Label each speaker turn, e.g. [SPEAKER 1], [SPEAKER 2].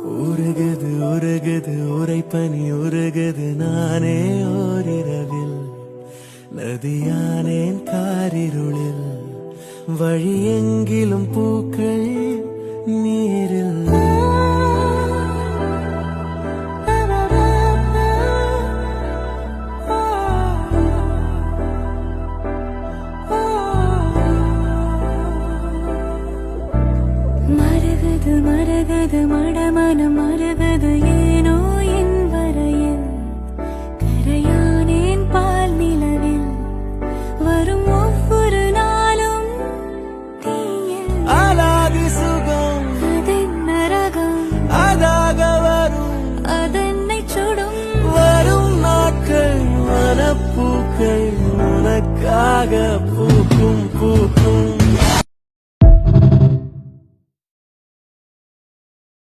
[SPEAKER 1] உருகுது உருகுது உரைப்பனி உருகுது நானே ஓரிரவில் நதியானேன் காரிருளில் வழியெங்கிலும் பூக்கள் நீரில்
[SPEAKER 2] மரகது மரகது மடமனம் மரகது ஏனோ என் வரையில் கரையானேன் பால் நிலவில் வரும் ஒவ்வொரு நாளும் தீயில்
[SPEAKER 1] அலாதி சுகம்
[SPEAKER 2] அதன் நரகம்
[SPEAKER 1] அதாக வரும்
[SPEAKER 2] அதன்னை சுடும்
[SPEAKER 1] வரும் நாட்கள் மனப்பூக்கள் உனக்காக பூக்கும்